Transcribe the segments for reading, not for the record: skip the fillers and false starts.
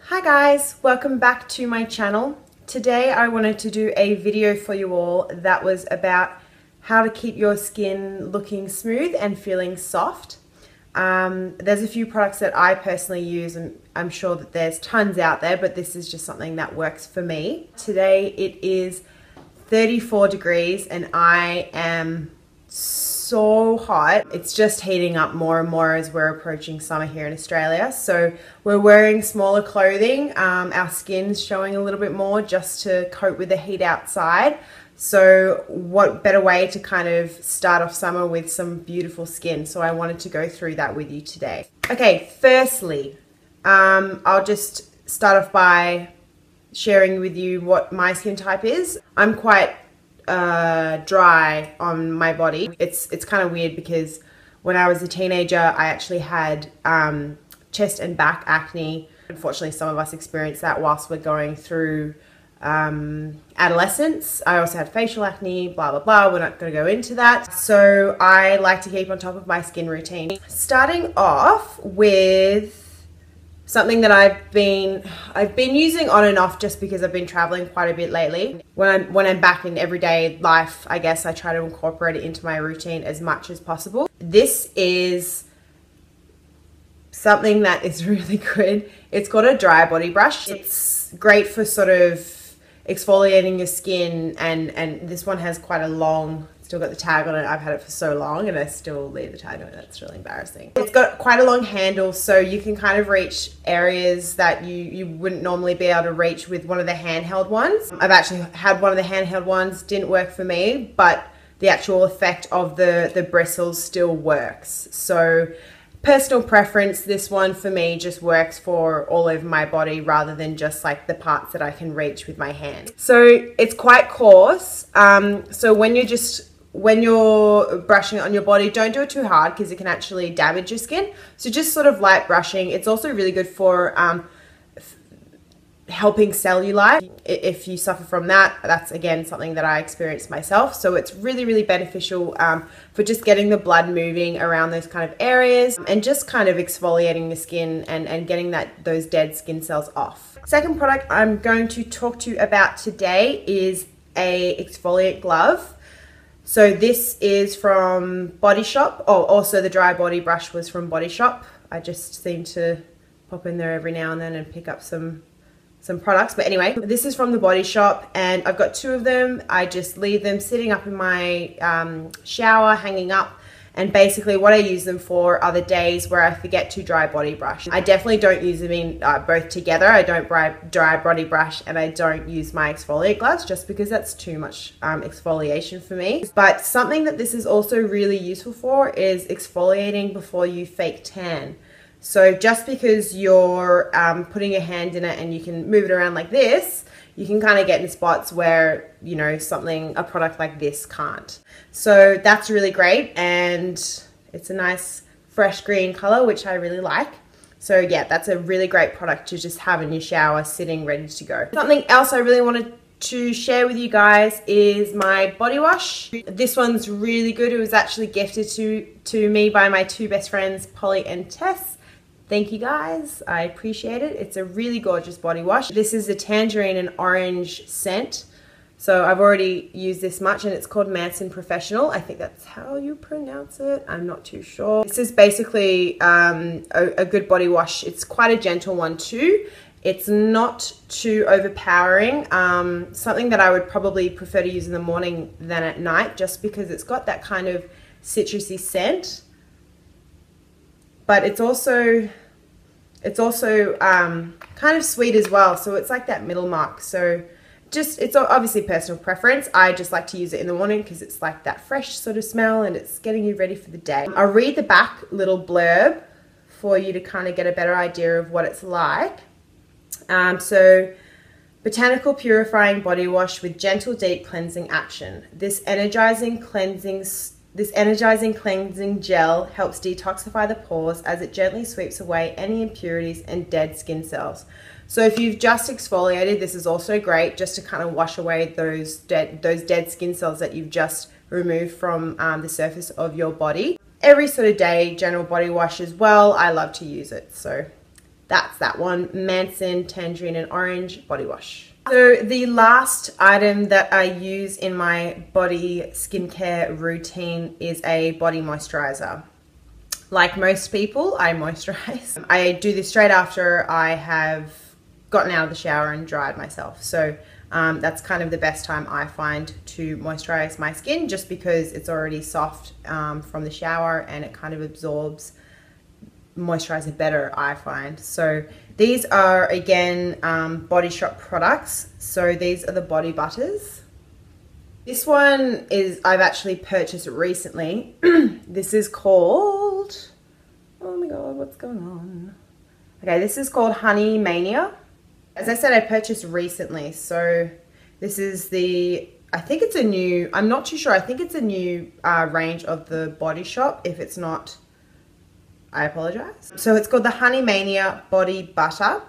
Hi guys, welcome back to my channel. Today I wanted to do a video for you all that was about how to keep your skin looking smooth and feeling soft. There's a few products that I personally use, and I'm sure that there's tons out there, but this is just something that works for me. Today it is 34 degrees and I am so hot. It's just heating up more and more as we're approaching summer here in Australia. So we're wearing smaller clothing. Our skin's showing a little bit more just to cope with the heat outside. So what better way to kind of start off summer with some beautiful skin? So I wanted to go through that with you today. Okay, firstly, I'll just start off by sharing with you what my skin type is. I'm quite dry on my body. It's kind of weird because when I was a teenager I actually had chest and back acne. Unfortunately, some of us experience that whilst we're going through adolescence. I also had facial acne, blah blah blah. We're not going to go into that. So I like to keep on top of my skin routine. Starting off with something that I've been using on and off just because I've been traveling quite a bit lately. When I'm back in everyday life, I guess I try to incorporate it into my routine as much as possible. This is something that is really good. It's called a dry body brush. It's great for sort of exfoliating your skin, and this one has quite a long, still got the tag on it. I've had it for so long and I still leave the tag on it. That's really embarrassing. It's got quite a long handle, so you can kind of reach areas that you wouldn't normally be able to reach with one of the handheld ones. I've actually had one of the handheld ones, didn't work for me, but the actual effect of the bristles still works. So personal preference, this one for me just works for all over my body rather than just like the parts that I can reach with my hand. So it's quite coarse. So when you're brushing it on your body, don't do it too hard because it can actually damage your skin. So just sort of light brushing. It's also really good for helping cellulite. If you suffer from that, that's again something that I experienced myself. So it's really, really beneficial for just getting the blood moving around those kind of areas and just kind of exfoliating the skin and getting those dead skin cells off. Second product I'm going to talk to you about today is a exfoliant glove. So this is from Body Shop. Oh, also the dry body brush was from Body Shop. I just seem to pop in there every now and then and pick up some products. But anyway, this is from the Body Shop and I've got two of them. I just leave them sitting up in my shower, hanging up. And basically what I use them for are the days where I forget to dry body brush. I definitely don't use them in both together. I don't dry body brush and I don't use my exfoliate gloves just because that's too much exfoliation for me. But something that this is also really useful for is exfoliating before you fake tan. So just because you're putting your hand in it and you can move it around like this, you can kind of get in spots where, you know, a product like this can't. So that's really great, and it's a nice fresh green color, which I really like. So yeah, that's a really great product to just have in your shower sitting ready to go. Something else I really wanted to share with you guys is my body wash. This one's really good. It was actually gifted to me by my two best friends, Polly and Tess. Thank you guys, I appreciate it. It's a really gorgeous body wash. This is a tangerine and orange scent. So I've already used this much and it's called Manson Professional. I think that's how you pronounce it. I'm not too sure. This is basically a good body wash. It's quite a gentle one too. It's not too overpowering. Something that I would probably prefer to use in the morning than at night just because it's got that kind of citrusy scent. But it's also kind of sweet as well, so it's like that middle mark. So it's obviously personal preference. I just like to use it in the morning because it's like that fresh sort of smell and it's getting you ready for the day. I'll read the back little blurb for you to kind of get a better idea of what it's like. So botanical purifying body wash with gentle deep cleansing action. This energizing cleansing gel helps detoxify the pores as it gently sweeps away any impurities and dead skin cells. So if you've just exfoliated, this is also great just to kind of wash away those dead skin cells that you've just removed from the surface of your body. Every sort of day, general body wash as well, I love to use it. So That's that one, Manson Tangerine and Orange Body Wash. So the last item that I use in my body skincare routine is a body moisturizer. Like most people, I moisturize. I do this straight after I have gotten out of the shower and dried myself. So that's kind of the best time I find to moisturize my skin, just because it's already soft from the shower and it kind of absorbs moisturizer better, I find. So these are, again, Body Shop products. So these are the body butters. This one is, I've actually purchased recently. This is called, oh my god, what's going on? Okay, this is called Honey Mania. As I said, I purchased recently. So this is the, I think it's a new, I'm not too sure. I think it's a new range of the Body Shop. If it's not, I apologize. So it's called the Honey Mania Body Butter.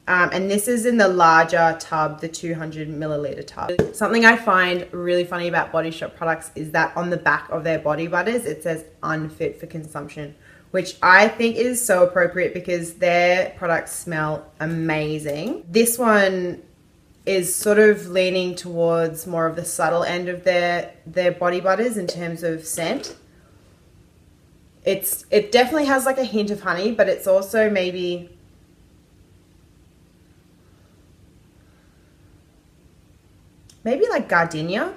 And this is in the larger tub, the 200 milliliter tub. Something I find really funny about Body Shop products is that on the back of their body butters, it says unfit for consumption, which I think is so appropriate because their products smell amazing. This one is sort of leaning towards more of the subtle end of their body butters in terms of scent. It definitely has like a hint of honey, but it's also maybe like gardenia.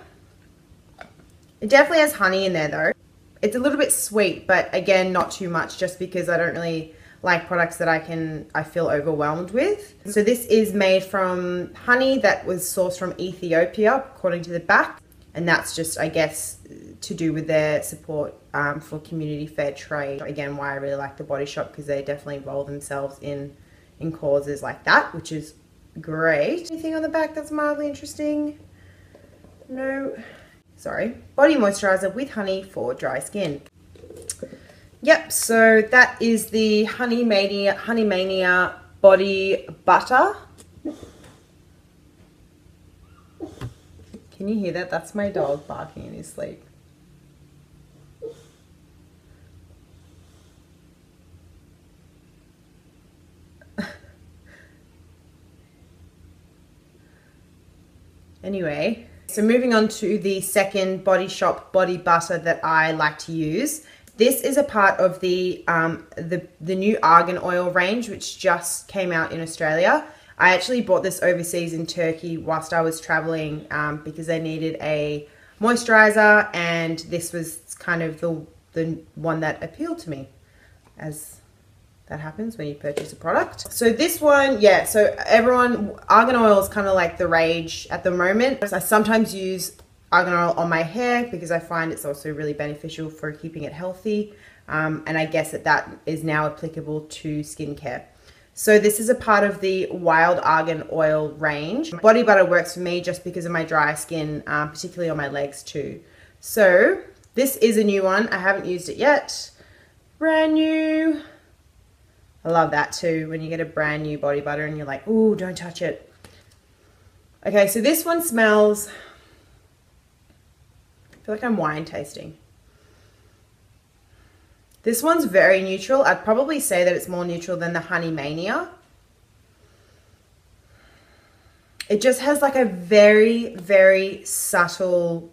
It definitely has honey in there though. It's a little bit sweet, but again, not too much, just because I don't really like products that I feel overwhelmed with. So this is made from honey that was sourced from Ethiopia, according to the back. And that's just, I guess, to do with their support for community fair trade. Again, why I really like the Body Shop, because they definitely involve themselves in causes like that, which is great. Anything on the back that's mildly interesting? No. Sorry. Body moisturizer with honey for dry skin. Yep, so that is the Honey Mania Body Butter. Can you hear that? That's my dog barking in his sleep. Anyway, so moving on to the second Body Shop body butter that I like to use. This is a part of the new argan oil range, which just came out in Australia. I actually bought this overseas in Turkey whilst I was traveling because I needed a moisturizer, and this was kind of the one that appealed to me, as that happens when you purchase a product. So this one, yeah, so everyone, argan oil is kind of like the rage at the moment. I sometimes use argan oil on my hair because I find it's also really beneficial for keeping it healthy. And I guess that is now applicable to skincare. So this is a part of the Wild Argan Oil range. Body butter works for me just because of my dry skin, particularly on my legs too. So this is a new one. I haven't used it yet. Brand new. I love that too, when you get a brand new body butter and you're like, ooh, don't touch it. Okay, so this one smells, I feel like I'm wine tasting. This one's very neutral. I'd probably say that it's more neutral than the Honey Mania. It just has like a very, very subtle,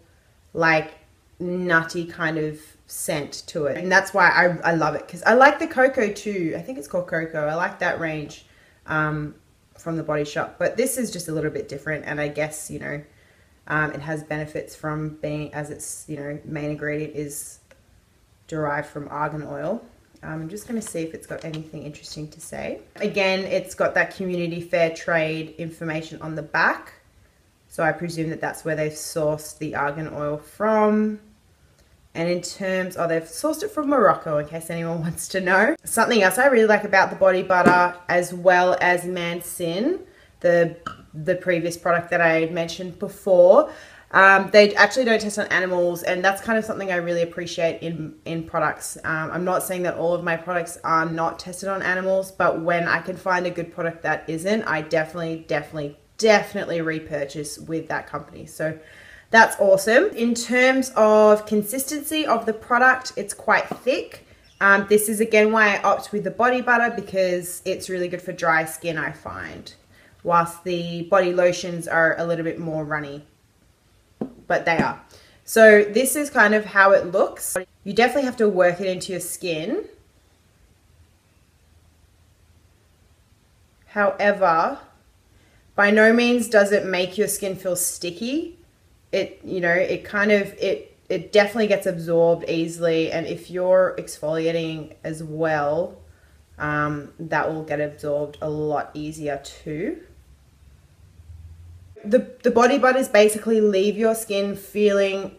like nutty kind of scent to it. And that's why I love it, because I like the cocoa too. I think it's called cocoa. I like that range from the Body Shop. But this is just a little bit different. And I guess, you know, it has benefits from being, as its, you know, main ingredient is derived from argan oil. I'm just going to see if it's got anything interesting to say. Again, it's got that community fair trade information on the back. So I presume that that's where they've sourced the argan oil from. And in terms of, they've sourced it from Morocco, in case anyone wants to know. Something else I really like about the body butter, as well as Manson, the previous product that I mentioned before, they actually don't test on animals, and that's kind of something I really appreciate in products. I'm not saying that all of my products are not tested on animals, but when I can find a good product that isn't, I definitely repurchase with that company. So that's awesome. In terms of consistency of the product, it's quite thick. This is again why I opt with the body butter, because it's really good for dry skin, I find. Whilst the body lotions are a little bit more runny, but they are. So this is kind of how it looks. You definitely have to work it into your skin. However, by no means does it make your skin feel sticky. It, you know, it kind of, it definitely gets absorbed easily. And if you're exfoliating as well, that will get absorbed a lot easier too. The body butters basically leave your skin feeling,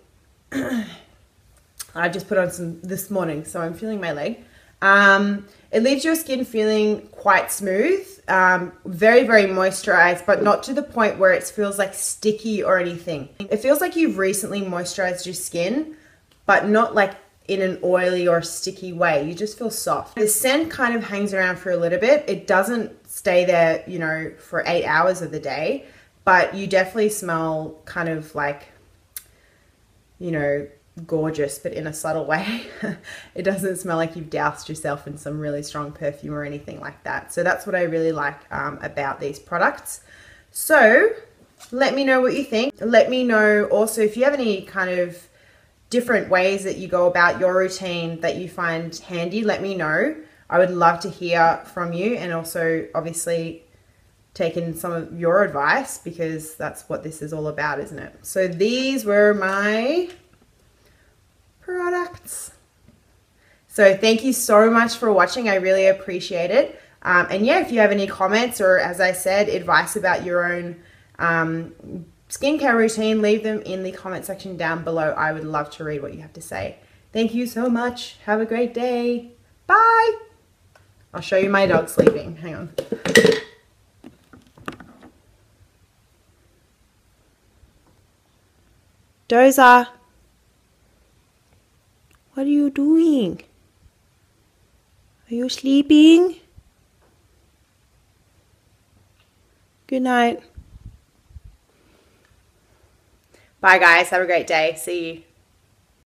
I just put on some this morning, so I'm feeling my leg. It leaves your skin feeling quite smooth, very, very moisturized, but not to the point where it feels like sticky or anything. It feels like you've recently moisturized your skin, but not like in an oily or sticky way. You just feel soft. The scent kind of hangs around for a little bit. It doesn't stay there, you know, for 8 hours of the day, but you definitely smell kind of like, you know, gorgeous, but in a subtle way. It doesn't smell like you've doused yourself in some really strong perfume or anything like that. So that's what I really like about these products. So let me know what you think. Let me know also if you have any kind of different ways that you go about your routine that you find handy. Let me know. I would love to hear from you, and also obviously taken some of your advice, because that's what this is all about, isn't it? So these were my products. So thank you so much for watching. I really appreciate it. And yeah, if you have any comments or, as I said, advice about your own skincare routine, leave them in the comment section down below. I would love to read what you have to say. Thank you so much. Have a great day. Bye. I'll show you my dog sleeping. Hang on. Doza, what are you doing? Are you sleeping? Good night. Bye guys, have a great day. See you.